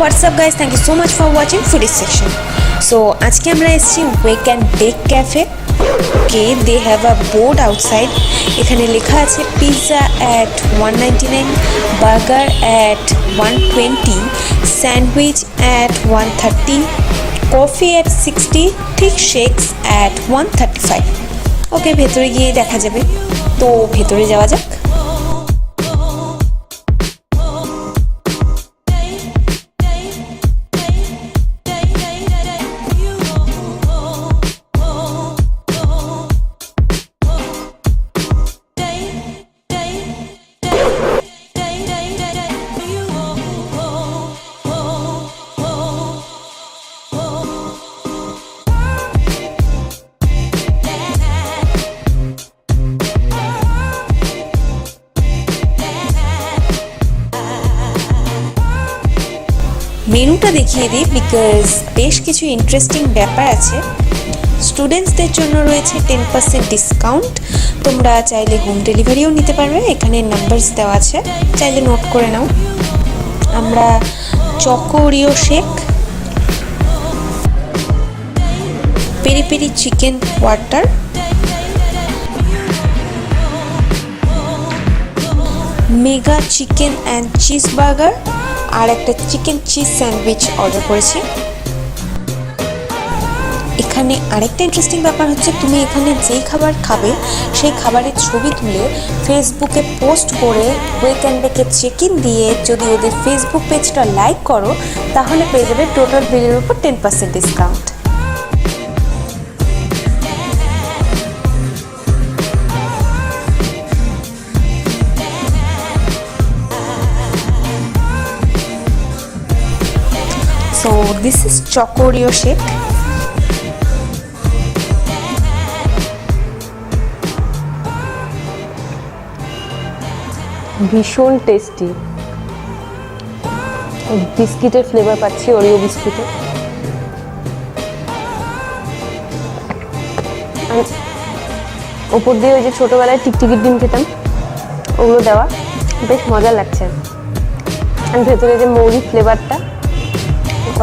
WhatsApp guys, thank you so much for watching foodies section. So আজকে আমরা এসেছি Wake and Bake Cafe কে। They have a board outside, এখানে লেখা আছে pizza at 199, burger at 120, sandwich at 130, coffee at 60, ঠিক shakes at 135। ওকে, ভেতরে গিয়ে দেখা যাবে। তো ভেতরে যাওয়া যাক। মেনুটা দেখিয়ে দিই বিকজ বেশ কিছু ইন্টারেস্টিং ব্যাপার আছে। স্টুডেন্টসদের জন্য রয়েছে 10% ডিসকাউন্ট। তোমরা চাইলে হোম ডেলিভারিও নিতে পারবে, এখানে নাম্বারস দেওয়া আছে, চাইলে নোট করে নাও। আমরা choco Oreo shake, peri peri chicken water, mega chicken and cheese burger আর একটা চিকেন চিজ স্যান্ডউইচ অর্ডার করেছি। এখানে আরেকটা ইন্টারেস্টিং ব্যাপার হচ্ছে, তুমি এখানে যেই খাবার খাবে সেই খাবারের ছবি তুলে ফেসবুকে পোস্ট করে ওয়েক অ্যান্ড বেকে চেক ইন দিয়ে যদি ওদের ফেসবুক পেজটা লাইক করো তাহলে পেয়ে যাবে টোটাল বিলের উপর 10% discount. So this is Choco Oreo shake. ভীষণ টেস্টি, বিস্কিটের ফ্লেভার পাচ্ছি, ওরিও বিস্কিটের। ওপর দিয়ে ওই যে ছোটোবেলায় টিকটিকির ডিম খেতাম ওগুলো দেওয়া, বেশ মজা লাগছে। আর ভেতরে যে মৌরি ফ্লেভারটা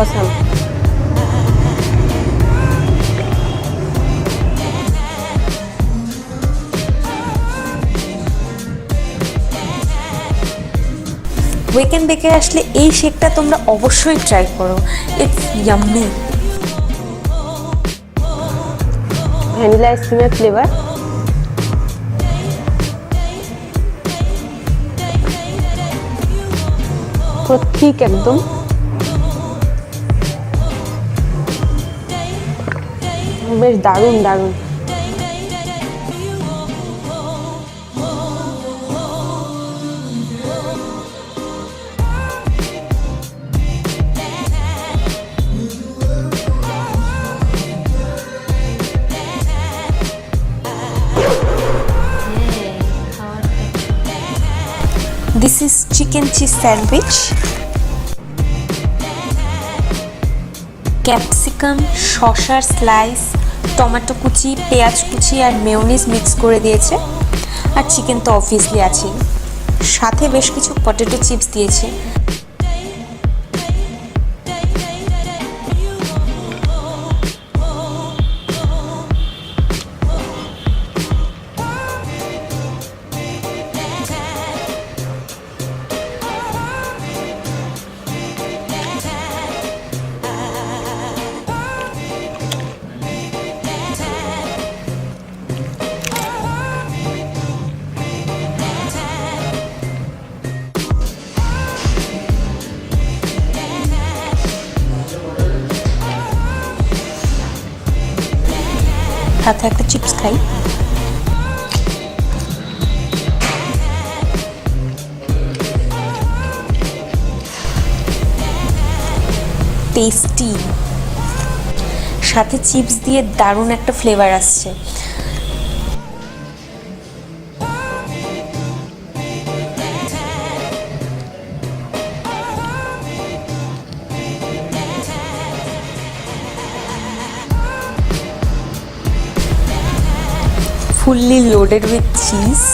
অসাম। ওয়েক অ্যান্ড বেকে আসলে এই শেকটা তোমরা অবশ্যই ট্রাই করো, ইটস ইয়াম্মি। ভ্যানিলা আইসক্রিমের ফ্লেভার, পুরো ঠিক একদম। বেশ দারুণ দারুণ। This is chicken cheese sandwich, capsicum, শসার স্লাইস, টমেটো কুচি, পেঁয়াজ কুচি আর মেয়োনিজ মিক্স করে দিয়েছে। আর চিকেন তো অবভিয়াসলি আছেই, সাথে বেশ কিছু পটেটো চিপস দিয়েছে। সাথে একটা চিপস খাই। টেস্টি, সাথে চিপস দিয়ে দারুণ একটা ফ্লেভার আসছে। fully loaded with cheese.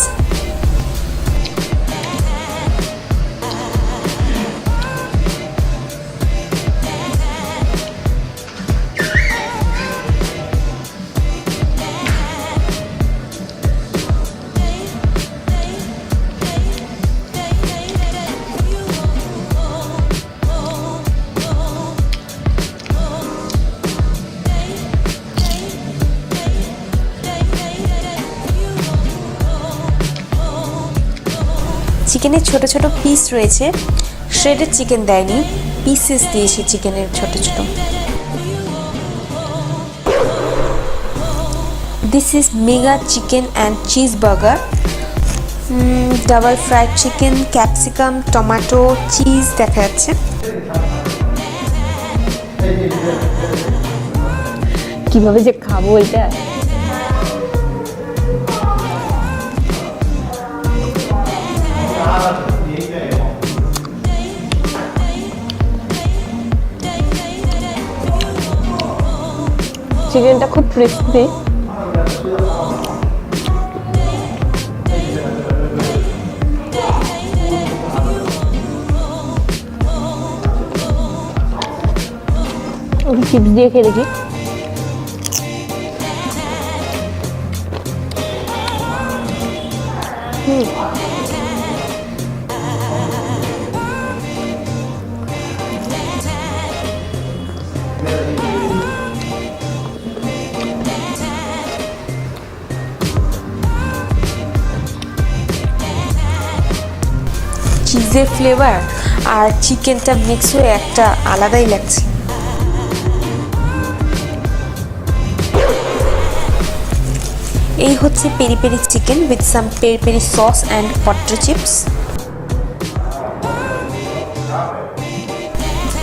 চিকেনের ছোট ছোট পিস রয়েছে, শ্রেডেড চিকেন দেয়নি, পিসেস দিয়েছে চিকেনের ছোট ছোট। This is mega chicken and cheese burger, double fried chicken, capsicum, tomato, cheese দেখা যাচ্ছে। কিভাবে যে খাবো এটা, চিকেনটা খুব ক্রিস্পি। চিপস দিয়ে খেয়ে দেখি। চিজের ফ্লেভার আর চিকেনটা মিক্স হয়ে একটা আলাদাই লাগছে। এই হচ্ছে peri peri chicken with some peri peri sauce and potato chips.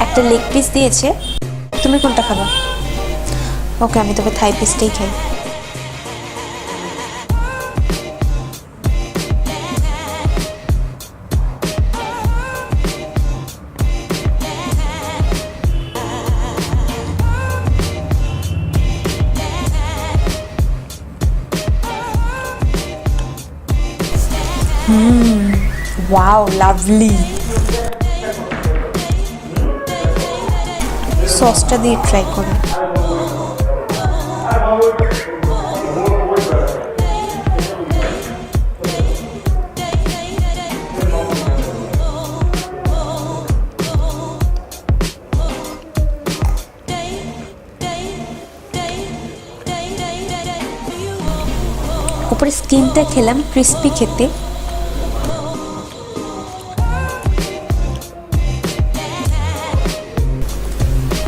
একটা লেগ পিস দিয়েছে, তুমি কোনটা খাবা? ওকে, আমি তবে থাই পিসটাই খাই। Wow, lovely. সসটা দিয়ে ট্রাই করো। উপরে স্কিনটা খেলাম, ক্রিস্পি খেতে।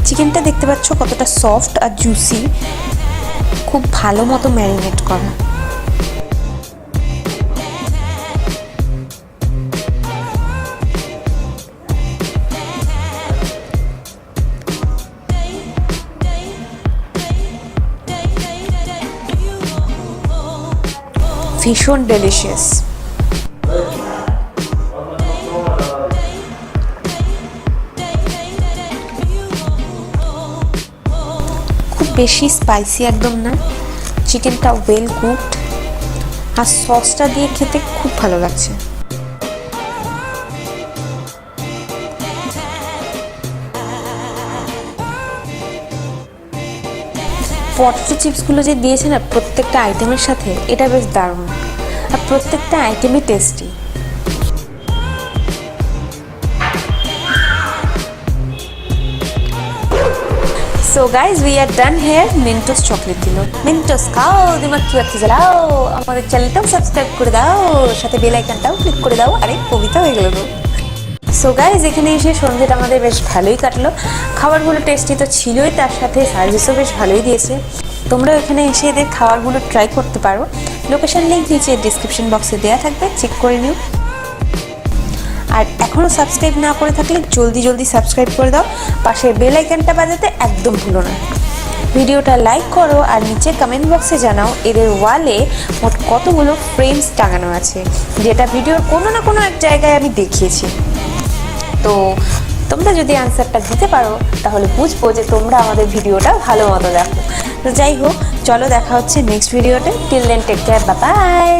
চিকেনটা দেখতে পাচ্ছ কতটা সফট আর জুসি, খুব ভালো মতো ম্যারিনেট করা। ভীষণ ডেলিশিয়াস। বেশি স্পাইসি একদম না, চিকেনটা ওয়েল কুকড আর সসটা দিয়ে খেতে খুব ভালো লাগছে। পটেটো চিপসগুলো যে দিয়েছে না প্রত্যেকটা আইটেমের সাথে, এটা বেশ দারুণ আর প্রত্যেকটা আইটেমই tasty. So guys, we are done here. Mintos chocolate দিল। মিন্টোস খাও, দিমাগ কি বাকি জ্বালাও। আমাদের চ্যানেলটাও সাবস্ক্রাইব করে দাও, সাথে বেল আইকনটাও ক্লিক করে দাও। আরে কবিতা হয়ে গেল। সো গাইজ, এখানে এসে সন্ধ্যেটা আমাদের বেশ ভালোই কাটলো। খাবারগুলো টেস্টি তো ছিলই, তার সাথে সার্ভিসও বেশ ভালোই দিয়েছে। তোমরাও এখানে এসে এদের খাবারগুলো ট্রাই করতে পারো। লোকেশন লিঙ্ক নিচে ডিসক্রিপশন বক্সে দেওয়া থাকবে, চেক করে নিও। আর এখনও সাবস্ক্রাইব না করে থাকলে জলদি জলদি সাবস্ক্রাইব করে দাও, পাশে বেল আইকনটা বাজাতে একদম ভুলো না। ভিডিওটা লাইক করো আর নিচে কমেন্ট বক্সে জানাও এদের ওয়ালে মোট কতগুলো ফ্রেমস টাঙানো আছে, যেটা ভিডিওর কোনো না কোনো এক জায়গায় আমি দেখিয়েছি। তো তোমরা যদি অ্যান্সারটা দিতে পারো তাহলে বুঝবো যে তোমরা আমাদের ভিডিওটা ভালো মতো দেখো। তো যাই হোক, চলো দেখা হচ্ছে নেক্সট ভিডিওতে। Till then take care, bye by.